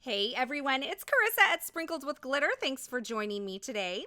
Hey everyone, it's Carissa at Sprinkled with Glitter. Thanks for joining me today.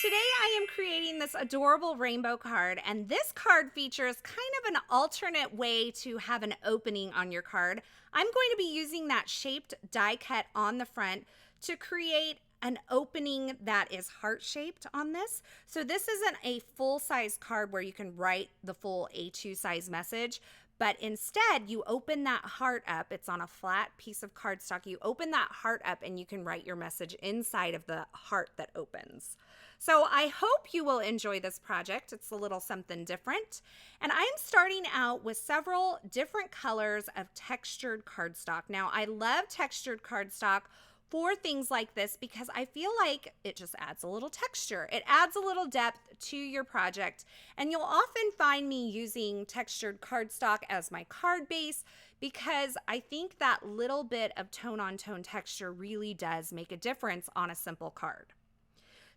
Today I am creating this adorable rainbow card, and this card features kind of an alternate way to have an opening on your card. I'm going to be using that shaped die cut on the front to create an opening that is heart-shaped on this. So this isn't a full-size card where you can write the full A2 size message, but instead you open that heart up. It's on a flat piece of cardstock. You open that heart up and you can write your message inside of the heart that opens. So I hope you will enjoy this project. It's a little something different. And I'm starting out with several different colors of textured cardstock. Now, I love textured cardstock for things like this because I feel like it just adds a little texture. It adds a little depth to your project. And you'll often find me using textured cardstock as my card base because I think that little bit of tone-on-tone texture really does make a difference on a simple card.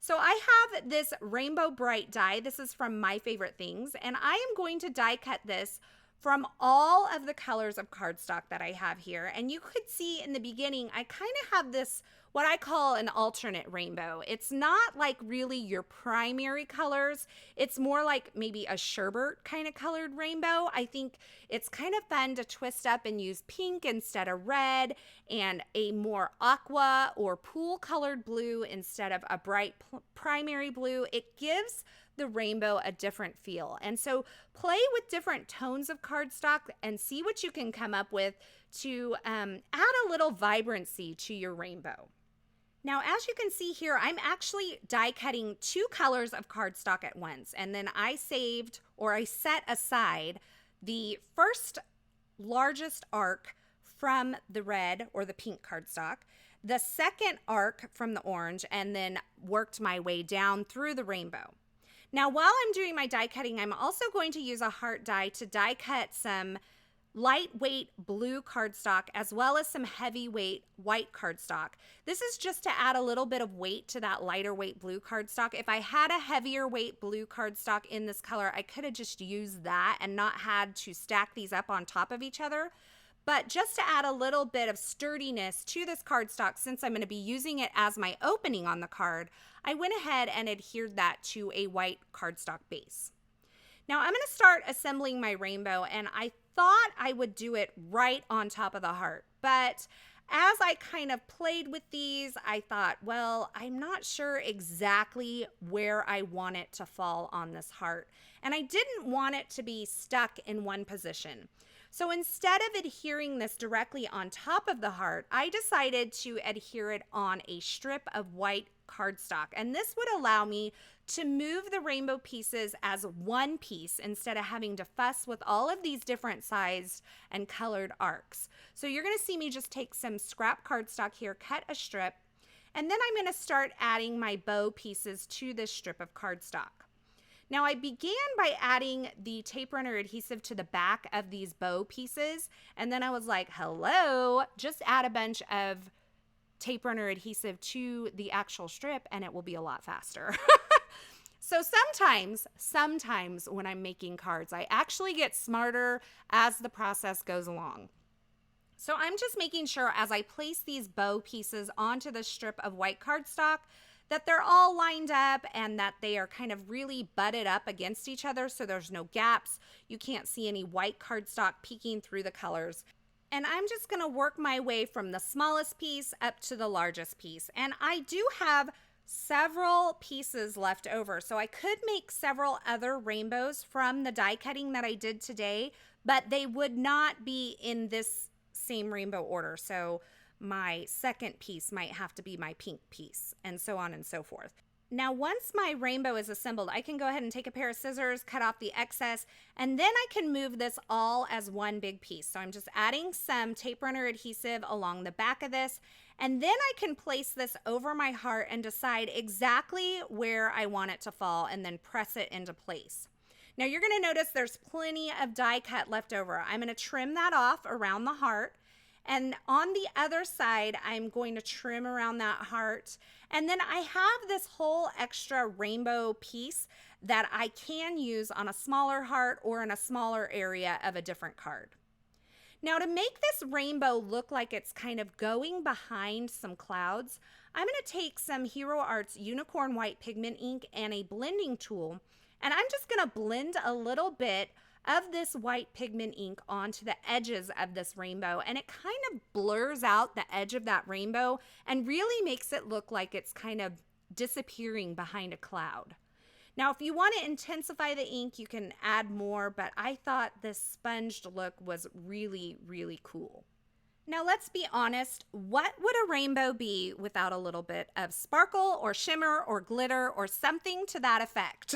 So I have this Rainbow Bright die. This is from My Favorite Things, and I am going to die cut this from all of the colors of cardstock that I have here. And you could see in the beginning, I kind of have this, what I call an alternate rainbow. It's not like really your primary colors. It's more like maybe a sherbet kind of colored rainbow. I think it's kind of fun to twist up and use pink instead of red, and a more aqua or pool colored blue instead of a bright primary blue. It gives the rainbow a different feel. And so play with different tones of cardstock and see what you can come up with to add a little vibrancy to your rainbow. Now, as you can see here, I'm actually die cutting two colors of cardstock at once. And then I saved, or I set aside, the first largest arc from the red or the pink cardstock, the second arc from the orange, and then worked my way down through the rainbow. Now, while I'm doing my die cutting, I'm also going to use a heart die to die cut some lightweight blue cardstock as well as some heavyweight white cardstock. This is just to add a little bit of weight to that lighter weight blue cardstock. If I had a heavier weight blue cardstock in this color, I could have just used that and not had to stack these up on top of each other. But just to add a little bit of sturdiness to this cardstock, since I'm going to be using it as my opening on the card, I went ahead and adhered that to a white cardstock base. Now I'm going to start assembling my rainbow, and I thought I would do it right on top of the heart. But as I kind of played with these, I thought, well, I'm not sure exactly where I want it to fall on this heart. And I didn't want it to be stuck in one position. So instead of adhering this directly on top of the heart, I decided to adhere it on a strip of white cardstock. And this would allow me to move the rainbow pieces as one piece instead of having to fuss with all of these different sized and colored arcs. So you're going to see me just take some scrap cardstock here, cut a strip, and then I'm going to start adding my bow pieces to this strip of cardstock. Now I began by adding the tape runner adhesive to the back of these bow pieces, and then I was like, hello, just add a bunch of tape runner adhesive to the actual strip and it will be a lot faster. So sometimes when I'm making cards, I actually get smarter as the process goes along. So I'm just making sure as I place these bow pieces onto the strip of white cardstock that they're all lined up and that they are kind of really butted up against each other so there's no gaps. You can't see any white cardstock peeking through the colors. And I'm just going to work my way from the smallest piece up to the largest piece. And I do have several pieces left over, so I could make several other rainbows from the die cutting that I did today, but they would not be in this same rainbow order. So my second piece might have to be my pink piece, and so on and so forth. Now, once my rainbow is assembled, I can go ahead and take a pair of scissors, cut off the excess, and then I can move this all as one big piece. So I'm just adding some tape runner adhesive along the back of this, and then I can place this over my heart and decide exactly where I want it to fall and then press it into place. Now, you're going to notice there's plenty of die cut left over. I'm going to trim that off around the heart. And on the other side, I'm going to trim around that heart. And then I have this whole extra rainbow piece that I can use on a smaller heart or in a smaller area of a different card. Now, to make this rainbow look like it's kind of going behind some clouds, I'm going to take some Hero Arts Unicorn White Pigment ink and a blending tool, and I'm just going to blend a little bit of this white pigment ink onto the edges of this rainbow, and it kind of blurs out the edge of that rainbow and really makes it look like it's kind of disappearing behind a cloud. Now, if you want to intensify the ink, you can add more, but I thought this sponged look was really, really cool. Now, let's be honest, what would a rainbow be without a little bit of sparkle or shimmer or glitter or something to that effect?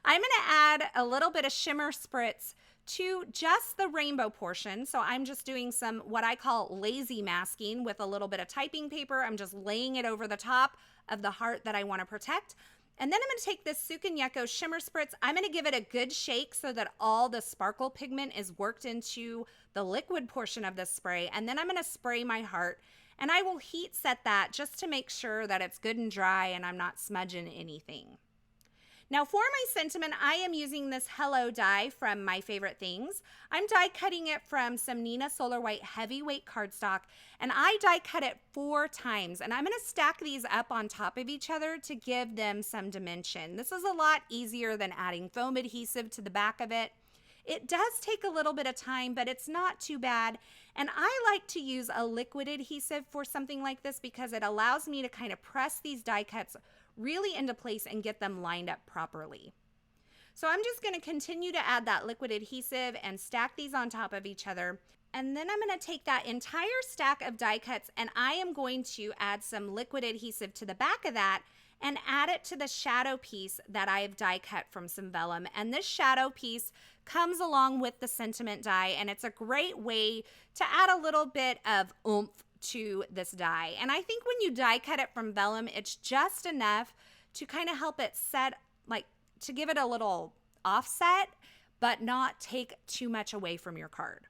I'm going to add a little bit of shimmer spritz to just the rainbow portion. So I'm just doing some what I call lazy masking with a little bit of typing paper. I'm just laying it over the top of the heart that I want to protect. And then I'm going to take this Sukanyeko shimmer spritz. I'm going to give it a good shake so that all the sparkle pigment is worked into the liquid portion of this spray. And then I'm going to spray my heart, and I will heat set that just to make sure that it's good and dry and I'm not smudging anything. Now for my sentiment, I am using this Hello die from My Favorite Things. I'm die cutting it from some Neenah Solar White Heavyweight Cardstock, and I die cut it 4 times, and I'm going to stack these up on top of each other to give them some dimension. This is a lot easier than adding foam adhesive to the back of it. It does take a little bit of time, but it's not too bad. And I like to use a liquid adhesive for something like this because it allows me to kind of press these die cuts really into place and get them lined up properly. So I'm just going to continue to add that liquid adhesive and stack these on top of each other. And then I'm going to take that entire stack of die cuts and I am going to add some liquid adhesive to the back of that and add it to the shadow piece that I have die cut from some vellum. And this shadow piece comes along with the sentiment die, and it's a great way to add a little bit of oomph to this die. And I think when you die cut it from vellum, it's just enough to kind of help it set, like to give it a little offset, but not take too much away from your card.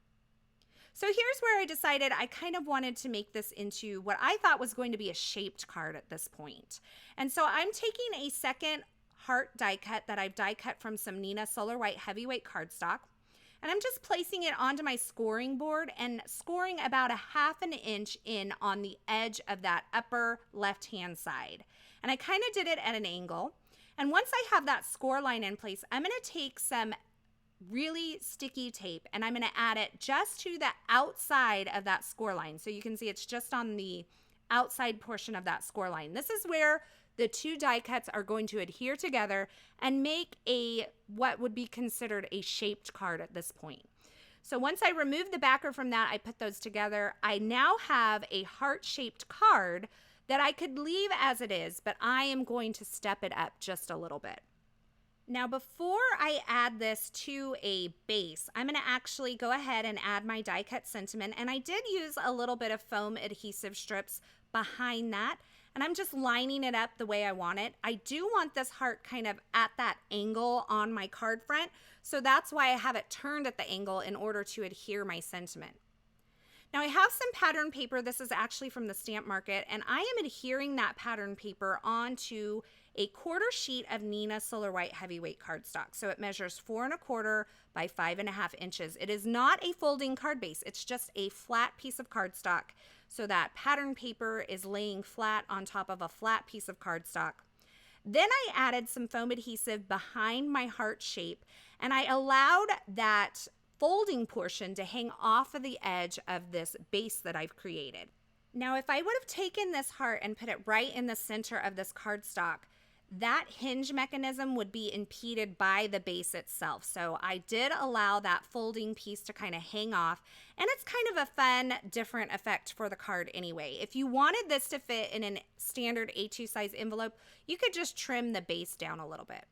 So here's where I decided I kind of wanted to make this into what I thought was going to be a shaped card at this point. And so I'm taking a second heart die cut that I've die cut from some Neenah Solar White Heavyweight Cardstock, and I'm just placing it onto my scoring board and scoring about 1/2 inch in on the edge of that upper left-hand side. And I kind of did it at an angle. And once I have that score line in place, I'm going to take some really sticky tape and I'm going to add it just to the outside of that score line. So you can see it's just on the outside portion of that score line. This is where the 2 die cuts are going to adhere together and make a what would be considered a shaped card at this point. So once I remove the backer from that, I put those together. I now have a heart-shaped card that I could leave as it is, but I am going to step it up just a little bit. Now, before I add this to a base, I'm going to actually go ahead and add my die cut sentiment. And I did use a little bit of foam adhesive strips behind that. And I'm just lining it up the way I want it. I do want this heart kind of at that angle on my card front. So that's why I have it turned at the angle in order to adhere my sentiment. Now I have some pattern paper. This is actually from the stamp market. And I am adhering that pattern paper onto a 1/4 sheet of Neenah Solar White Heavyweight Cardstock. So it measures 4 1/4 by 5.5 inches. It is not a folding card base. It's just a flat piece of cardstock. So that pattern paper is laying flat on top of a flat piece of cardstock. Then I added some foam adhesive behind my heart shape, and I allowed that folding portion to hang off of the edge of this base that I've created. Now, if I would have taken this heart and put it right in the center of this cardstock, that hinge mechanism would be impeded by the base itself. So I did allow that folding piece to kind of hang off, and it's kind of a fun, different effect for the card anyway. If you wanted this to fit in a standard A2 size envelope, you could just trim the base down a little bit.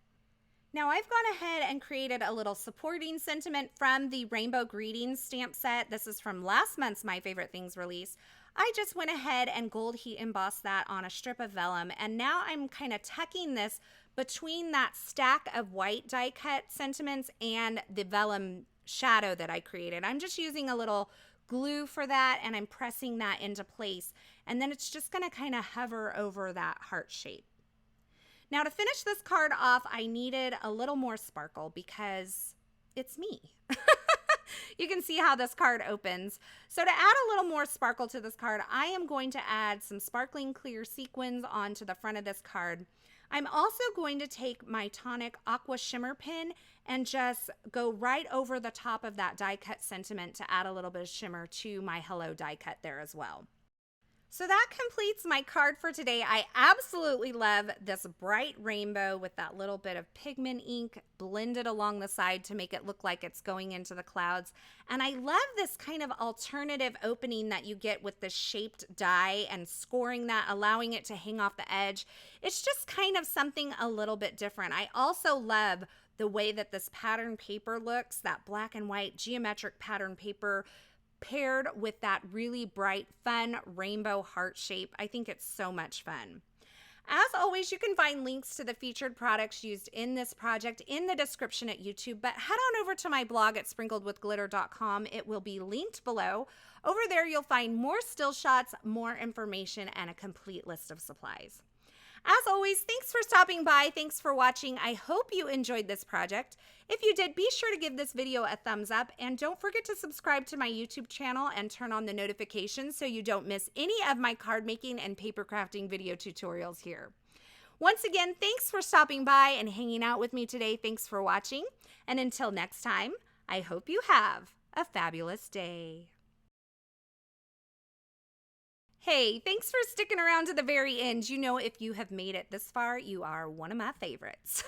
Now I've gone ahead and created a little supporting sentiment from the Rainbow Greetings stamp set. This is from last month's My Favorite Things release. I just went ahead and gold heat embossed that on a strip of vellum, and now I'm kind of tucking this between that stack of white die cut sentiments and the vellum shadow that I created. I'm just using a little glue for that, and I'm pressing that into place, and then it's just going to kind of hover over that heart shape. Now to finish this card off, I needed a little more sparkle because it's me. You can see how this card opens. So to add a little more sparkle to this card, I am going to add some sparkling clear sequins onto the front of this card. I'm also going to take my Tonic Aqua Shimmer Pen and just go right over the top of that die cut sentiment to add a little bit of shimmer to my Hello die cut there as well. So that completes my card for today. I absolutely love this bright rainbow with that little bit of pigment ink blended along the side to make it look like it's going into the clouds. And I love this kind of alternative opening that you get with the shaped die and scoring that, allowing it to hang off the edge. It's just kind of something a little bit different. I also love the way that this pattern paper looks, that black and white geometric pattern paper paired with that really bright, fun rainbow heart shape. I think it's so much fun. As always, you can find links to the featured products used in this project in the description at YouTube, but head on over to my blog at sprinkledwithglitter.com. It will be linked below. Over there, you'll find more still shots, more information, and a complete list of supplies. As always, thanks for stopping by. Thanks for watching. I hope you enjoyed this project. If you did, be sure to give this video a thumbs up and don't forget to subscribe to my YouTube channel and turn on the notifications so you don't miss any of my card making and paper crafting video tutorials here. Once again, thanks for stopping by and hanging out with me today. Thanks for watching. And until next time, I hope you have a fabulous day. Hey, thanks for sticking around to the very end. You know, if you have made it this far, you are one of my favorites.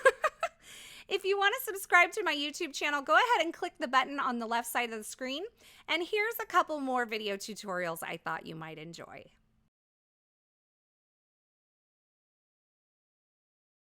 If you want to subscribe to my YouTube channel, go ahead and click the button on the left side of the screen. And here's a couple more video tutorials I thought you might enjoy.